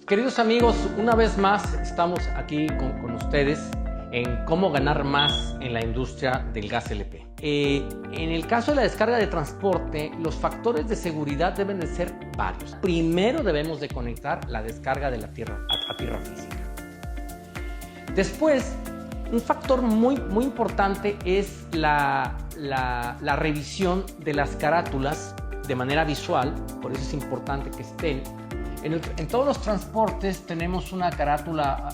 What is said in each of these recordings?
Queridos amigos, una vez más estamos aquí con ustedes en cómo ganar más en la industria del gas LP. En el caso de la descarga de transporte, los factores de seguridad deben de ser varios. Primero debemos de conectar la descarga de la tierra a tierra física. Después, un factor muy importante es la revisión de las carátulas de manera visual, por eso es importante que estén. En todos los transportes tenemos una carátula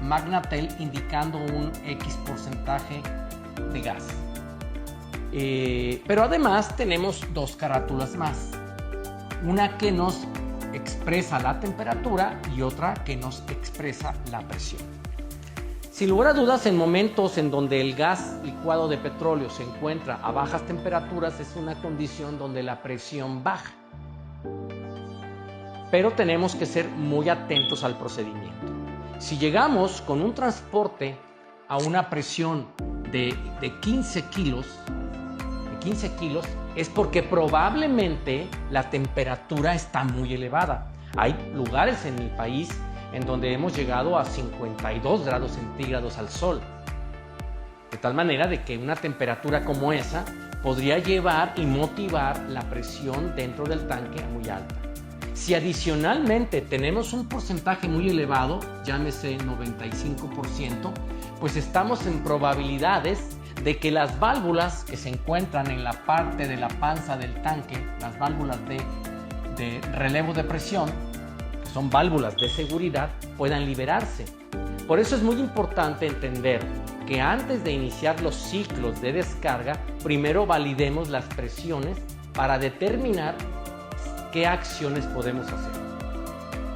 Magnatel indicando un X porcentaje de gas. Pero además tenemos dos carátulas más. Una que nos expresa la temperatura y otra que nos expresa la presión. Sin lugar a dudas, en momentos en donde el gas licuado de petróleo se encuentra a bajas temperaturas, es una condición donde la presión baja. Pero tenemos que ser muy atentos al procedimiento. Si llegamos con un transporte a una presión de 15 kilos, es porque probablemente la temperatura está muy elevada. Hay lugares en el país en donde hemos llegado a 52 grados centígrados al sol. De tal manera de que una temperatura como esa podría llevar y motivar la presión dentro del tanque a muy alta. Si adicionalmente tenemos un porcentaje muy elevado, llámese 95%, pues estamos en probabilidades de que las válvulas que se encuentran en la parte de la panza del tanque, las válvulas de relevo de presión, que son válvulas de seguridad, puedan liberarse. Por eso es muy importante entender que antes de iniciar los ciclos de descarga, primero validemos las presiones para determinar qué acciones podemos hacer.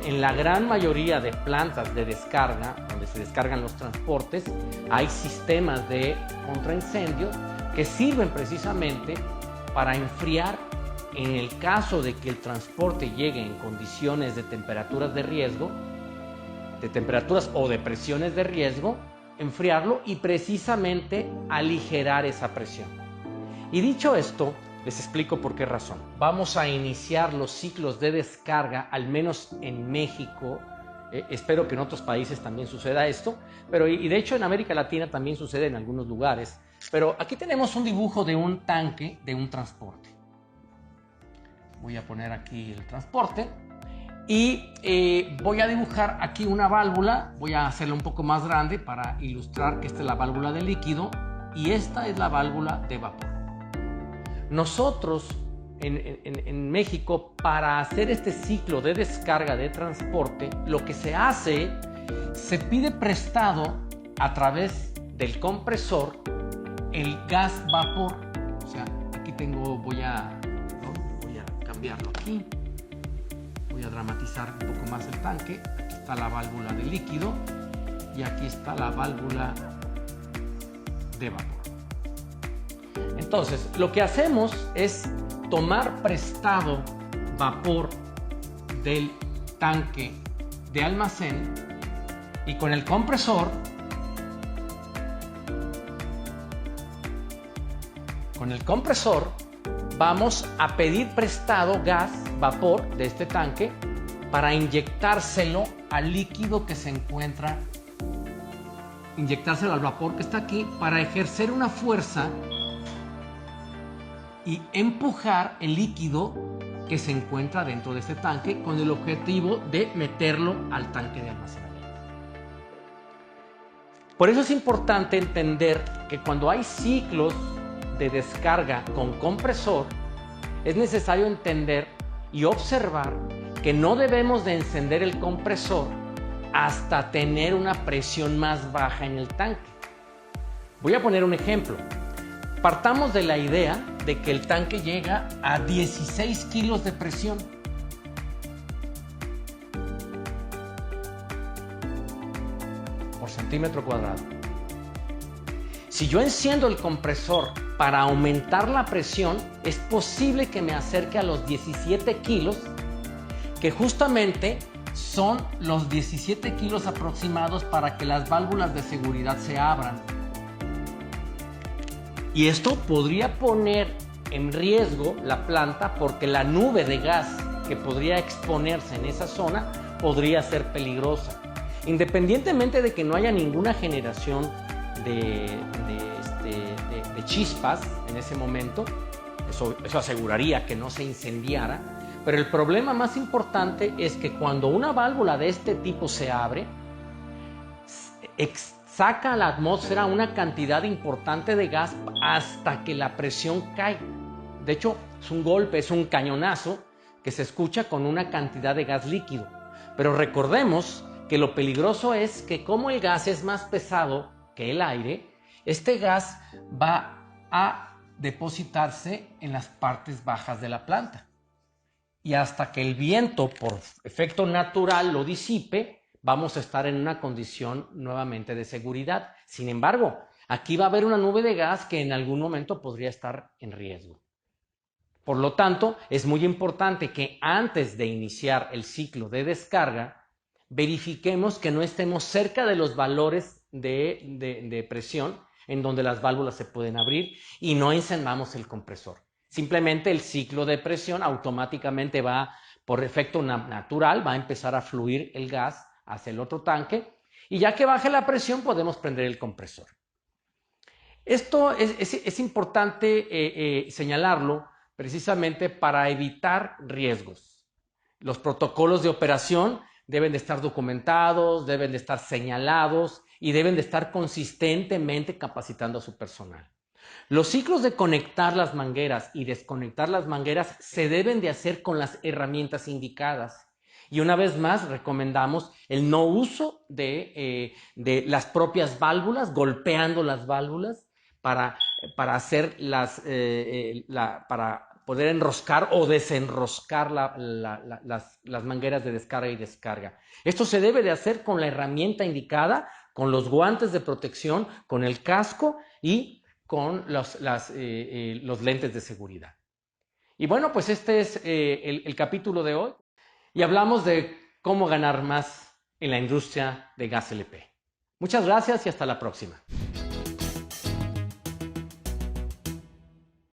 En la gran mayoría de plantas de descarga, donde se descargan los transportes, hay sistemas de contraincendios que sirven precisamente para enfriar en el caso de que el transporte llegue en condiciones de temperaturas de riesgo, de temperaturas o de presiones de riesgo, enfriarlo y precisamente aligerar esa presión. Y dicho esto, les explico por qué razón. Vamos a iniciar los ciclos de descarga, al menos en México. Espero que en otros países también suceda esto, pero y de hecho en América Latina también sucede en algunos lugares. Pero aquí tenemos un dibujo de un tanque de un transporte. Voy a poner aquí el transporte y voy a dibujar aquí una válvula. Voy a hacerla un poco más grande para ilustrar que esta es la válvula de líquido y esta es la válvula de vapor. Nosotros en México, para hacer este ciclo de descarga de transporte, lo que se hace, se pide prestado a través del compresor el gas vapor. O sea, aquí tengo, voy a cambiarlo aquí. Voy a dramatizar un poco más el tanque. Aquí está la válvula de líquido y aquí está la válvula de vapor. Entonces, lo que hacemos es tomar prestado vapor del tanque de almacén y con el compresor, vamos a pedir prestado gas, vapor de este tanque para inyectárselo al líquido que se encuentra, inyectárselo al vapor que está aquí para ejercer una fuerza y empujar el líquido que se encuentra dentro de este tanque con el objetivo de meterlo al tanque de almacenamiento. Por eso es importante entender que cuando hay ciclos de descarga con compresor, es necesario entender y observar que no debemos de encender el compresor hasta tener una presión más baja en el tanque. Voy a poner un ejemplo. Partamos de la idea de que el tanque llega a 16 kilos de presión. Por centímetro cuadrado. Si yo enciendo el compresor para aumentar la presión, es posible que me acerque a los 17 kilos, que justamente son los 17 kilos aproximados para que las válvulas de seguridad se abran. Y esto podría poner en riesgo la planta porque la nube de gas que podría exponerse en esa zona podría ser peligrosa. Independientemente de que no haya ninguna generación de chispas en ese momento, eso aseguraría que no se incendiara, pero el problema más importante es que cuando una válvula de este tipo se abre, saca a la atmósfera una cantidad importante de gas hasta que la presión cae. De hecho, es un golpe, es un cañonazo que se escucha con una cantidad de gas líquido. Pero recordemos que lo peligroso es que como el gas es más pesado que el aire, este gas va a depositarse en las partes bajas de la planta. Y hasta que el viento, por efecto natural, lo disipe, vamos a estar en una condición nuevamente de seguridad. Sin embargo, aquí va a haber una nube de gas que en algún momento podría estar en riesgo. Por lo tanto, es muy importante que antes de iniciar el ciclo de descarga, verifiquemos que no estemos cerca de los valores de presión en donde las válvulas se pueden abrir y no encendamos el compresor. Simplemente el ciclo de presión automáticamente va, por efecto natural, va a empezar a fluir el gas hacia el otro tanque y ya que baje la presión podemos prender el compresor. Esto es importante señalarlo precisamente para evitar riesgos. Los protocolos de operación deben de estar documentados, deben de estar señalados y deben de estar consistentemente capacitando a su personal. Los ciclos de conectar las mangueras y desconectar las mangueras se deben de hacer con las herramientas indicadas. Y una vez más recomendamos el no uso de las propias válvulas, golpeando las válvulas para hacer para poder enroscar o desenroscar las mangueras de descarga y descarga. Esto se debe de hacer con la herramienta indicada, con los guantes de protección, con el casco y con los lentes de seguridad. Y bueno, pues este es el capítulo de hoy y hablamos de cómo ganar más en la industria de gas LP. Muchas gracias y hasta la próxima.